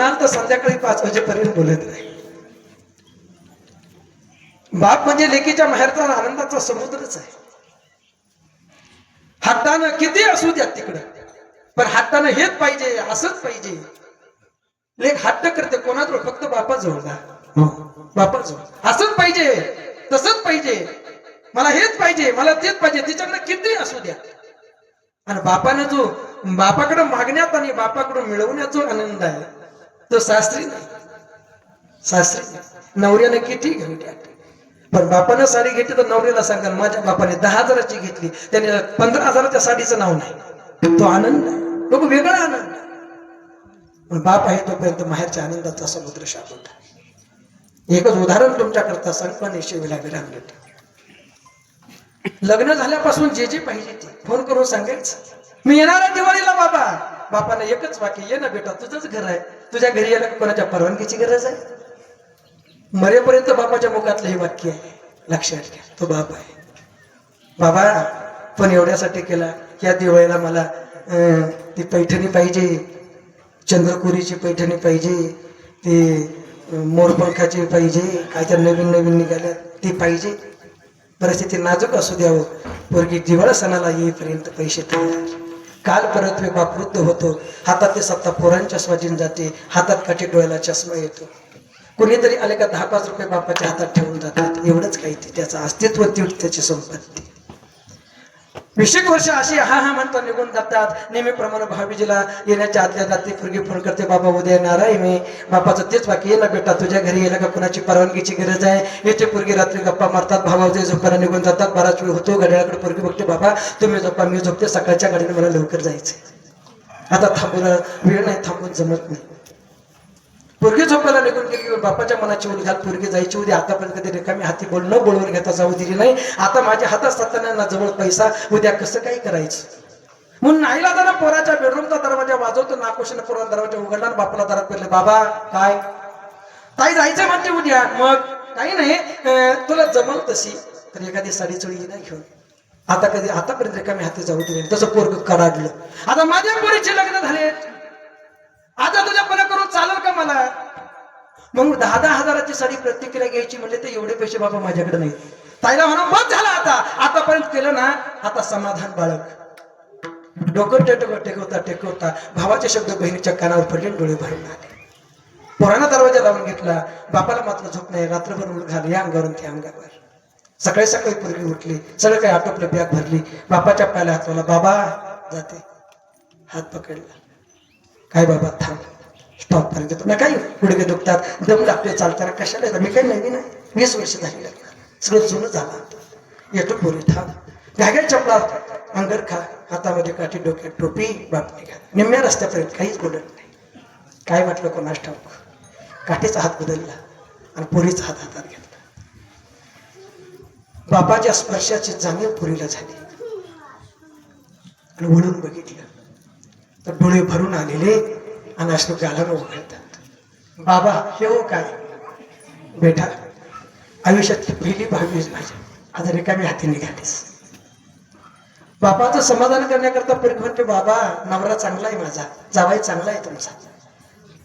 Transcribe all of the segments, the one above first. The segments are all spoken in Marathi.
म्हणाल तर संध्याकाळी 5 वाजेपर्यंत बोलत नाही. बाप म्हणजे लेकीच्या माहेरचा आनंदाचा समुद्रच आहे. हट्टानं किती असू द्या तिकडं, पण हट्टानं हेच पाहिजे, असंच पाहिजे. लेक हट्ट करते कोणाजवळ? फक्त बापाजवळ जा, बापाजवळ असंच पाहिजे, तसंच पाहिजे, मला हेच पाहिजे, मला तेच पाहिजे. तिच्याकडे किती असू द्या. आणि बापानं जो बापाकडे मागण्यात आणि बापाकडून मिळवण्यात जो आनंद आहे तो सासरी नाही. सासरी नवऱ्याने किती घेऊन द्या, पण बापानं साडी घेतली तर नवऱ्याला सांगा माझ्या बापाने 10,000ची घेतली, त्याने 15,000च्या साडीचं नाव नाही. तो आनंद आहे, तो वेगळा आनंद. पण बाप आहे तोपर्यंत माहेरच्या आनंदाचा समुद्र शाबवता. एकच उदाहरण तुमच्याकरता सांगतो शेवीला विराम देतो. लग्न झाल्यापासून जे जे पाहिजे ते फोन करून सांगायचं, मी येणार आहे दिवाळीला बाबा. बापाला एकच वाक्य, ये ना बेटा, तुझंच घर आहे, तुझ्या घरी यायला कोणाच्या परवानगीची गरज आहे? मरेपर्यंत बापाच्या मुखातलं हे वाक्य आहे, लक्षात घ्या. तो बाप आहे. बाबा पण एवढ्यासाठी केला, या दिवाळीला मला ती पैठणी पाहिजे, चंद्रकोरीची पैठणी पाहिजे, ती मोरपंखाची पाहिजे, काय त्या नवीन नवीन निघाल्या ती पाहिजे. परिस्थिती नाजूक असू द्यावं, पोरगी दिवाळी सणाला येईपर्यंत पैसे ठेवणार. काल परत वे बाप वृद्ध होतो, हातातली सत्ता पोरांच्या स्वाधीन जाते, हातात काठी डोळ्याला चष्मा येतो. कोणीतरी आले का 10-5 रुपये बापाच्या हातात ठेवून जातात. एवढंच काही ते त्याचं अस्तित्व, त्याची संपत्ती. 20 वर्ष अशी हा हा म्हणता निघून जातात. नेहमीप्रमाणे भाऊबीजेला येण्याच्या आदल्या रात्री पोरगी फोन करते, बाबा उद्या येणार आहे मी. बापाचं तेच बाकी, ये ना बेटा, तुझ्या घरी यायला का कोणाची परवानगीची गरज आहे? येते पोरगी, रात्री गप्पा मारतात, भावाचे झोपायला निघून जातात. बराच वेळ होतो, घड्याळाकडे पोरगी बघते, बाबा तुम्ही झोपा, मी झोपते, सकाळच्या गाडीने मला लवकर जायचंय. आता थांबून वेळ नाही, थांबून जमत नाही. पोरगी झोपायला निघून गेली, बापाच्या मनाची उलघाल पोरगी जायची होती. आतापर्यंत कधी रिकामी हाती न बोलवून घेता जाऊ दिली नाही. आता माझ्या हातात सत्ताना जवळ पैसा, उद्या कसं काही करायचं म्हणून नाहीला जरा पोराच्या बेडरूमचा दरवाजा वाजवतो, नाकोशीने पोरा दरवाजा उघडला, बापाला दारात पडले, बाबा काय? ताई जायचं म्हणते उद्या. मग काही नाही, तुला जमल तशी तर एखादी साडी चोळी नाही घेऊन. आता कधी आतापर्यंत रिकामी हाती जाऊ दिली, तसं पोरग कडाडलं. आता माझ्या पोरीचे लग्न झाले, आता तुझ्या पणा करून चालेल का मला? मग 10-10 हजाराची साडी प्रत्येकीला घ्यायची म्हणले तर एवढे पैसे बाबा माझ्याकडे नाही. ताईला म्हणा बस झाला, आता आतापर्यंत केलं ना, आता समाधान बाळग. डोकं टेकवता भावाचे शब्द बहिणीच्या कानावर पडले, डोळे भरून आले. पोरांना दरवाजा लावून घेतला. बापाला मात्र झोप नाही, रात्रभर उलघाल, या अंगावरून त्या अंगावर. सकाळी सकाळी पोरगी उठली, सगळं काही आटोपलं, बॅग भरली, बापाच्या पायाला हात लावला, बाबा जाते. हात पकडला, काय बाबा थांब, स्टॉप पर्यंत येतो ना, काही गुडघे दुखतात, दम लागतोय चालताना, कशाला येतं? मी काही नवीन आहे, 20 वर्ष झाली लागणार, सगळं जुनं झालं. येतो पोरी, थांब. घाग्या चपला, अंगर खा, हातामध्ये काठी, डोक्यात टोपी, बाप निघाला. निम्म्या रस्त्यापर्यंत काहीच बोलत नाही. काय वाटलं कोणास ठाऊक, काठीचा हात बदलला आणि पोरीचा हात हातात घेतला. बापाच्या स्पर्शाची जाणीव पोरीला झाली आणि वळून बघितलं तर डोळे भरून आलेले आणि अश्रू गालावर उघडतात. बाबा हे हो काय? बेटा आयुष्यातली पहिली भावीच माझ्या, आता रिकामी हाती निघालीस. बापाचं समाधान करण्याकरता पोरगी म्हणते, बाबा नवरा चांगला आहे माझा, जावाई चांगला आहे तुमचा,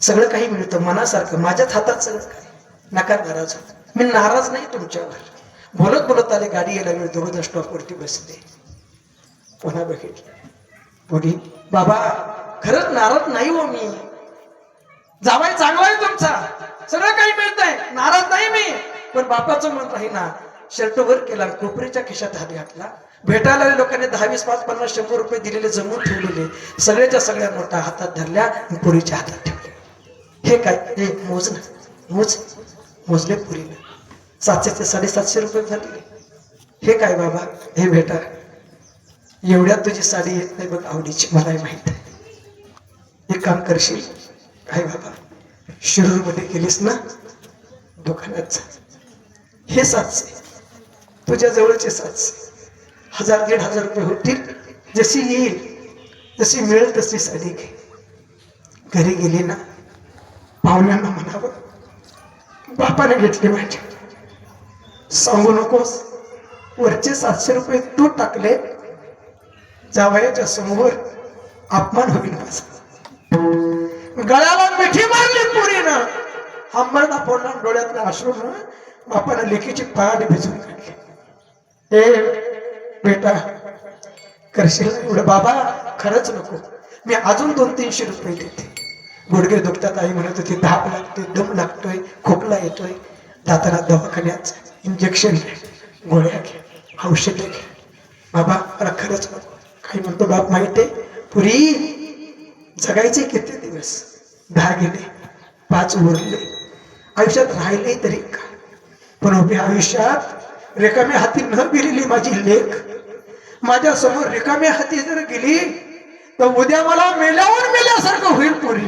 सगळं काही मिळतं मनासारखं, माझ्याच हातात सगळं काही, नका नाराज होत. मी नाराज नाही तुमच्यावर. बोलत बोलत आले, गाडी यायला मी दोघं स्टॉपवरती बसले. पुन्हा बघितलं पुढे, बाबा खरंच नाराज नाही हो मी, जावाई चांगला आहे तुमचा, सगळं काही मिळतंय, नाराज नाही मी. पण बापाचं मन राहीना. शर्ट वर केला, कोपरीच्या खिशात हात घातला. भेटायला आले लोकांनी 10, 20, 5, 50, 100 रुपये दिलेले जमून ठेवलेले, सगळ्याच्या सगळ्या नोटा हातात धरल्या, पुरीच्या हातात ठेवले. हे काय? हे मोज ना, मोजले पुरीनं, 700 ते 750 रुपये भरले. हे काय बाबा? हे भेटा, एवढ्यात तुझी साडी येत नाही बघ आवडीची, मलाही माहित आहे. एक काम करशील काय बाबा, शिरूर मध्ये गेलीस ना, दुकानात जा, हे 700 तुझ्या जवळचे 700, 1000-1500 रुपये होतील, जशी येईल जशी मिळेल तशी साडी घे. घरी गेली ना, पाहुण्यांना म्हणावं बापाने घेतली माझ्या, सांगू नकोस, वरचे 700 रुपये तू टाकले, जावयाच्या समोर अपमान होईल माझा. गळ्याला मिठी मारली अंबरदा फोडला डोळ्यातला अश्रून बापानं लेकीची पाठ भिजून काढली. ए बेटा करशील ना एवढं? बाबा खरंच नको, मी अजून 200-300 रुपये देते. गुडघे दुखतात आई म्हणत होती, धाप लागते, दम लागतोय, खोकला येतोय, जाताना दवाखान्यात इंजेक्शन घे, गोळ्या घे, औषध घे. बाबा मला खरंच नको. काही म्हणतो बाप माहिती आहे पुरी जगायचे किती दिवस? 10 गेले, 5 उरले, आयुष्यात राहिले तरी का? पण उभ्या आयुष्यात रिकाम्या हाती न गेलेली माझी लेक माझ्या समोर रिकाम्या हाती जर गेली तर उद्या मला मेल्यावर मेल्यासारखं होईल. पुरी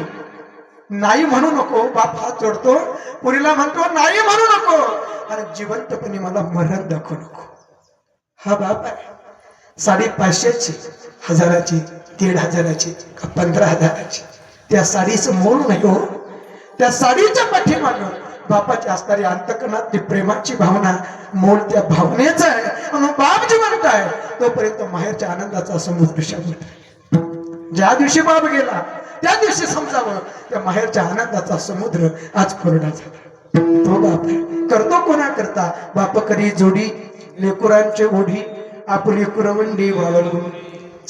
नाही म्हणू नको. बाप हात जोडतो, पुरीला म्हणतो नाही म्हणू नको, आणि जिवंतपणे मला मरण दाखवू नको. हा बाप आहे. 550ची, 1000ची, 1500ची का 15000ची त्या साडीचं मोल नाही हो. त्या साडीच्या पाठीमागं बापाची असणारी अंतकरणातली प्रेमाची भावना, मोल त्या भावनेच आहे. आणि बाप जिवंत आहे तोपर्यंत माहेरच्या आनंदाचा समुद्र शब्द. ज्या दिवशी बाप गेला त्या दिवशी समजावं त्या माहेरच्या आनंदाचा समुद्र आज कोरडा झाला. तो बाप आहे. करतो कोणा करता बाप करी जोडी, लेकुरांचे ओढी आपली कुरवंडी वाळवून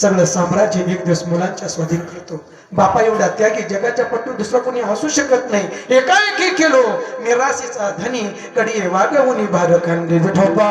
सगळं साम्राज्य एक दिवस मुलांच्या स्वाधीन करतो. बापा एवढा त्यागी जगाच्या पट्टू दुसरा कोणी असू शकत नाही. एकाएकी केलो निराशीचा धनी कडी वागवून भार खांदे विठोबा.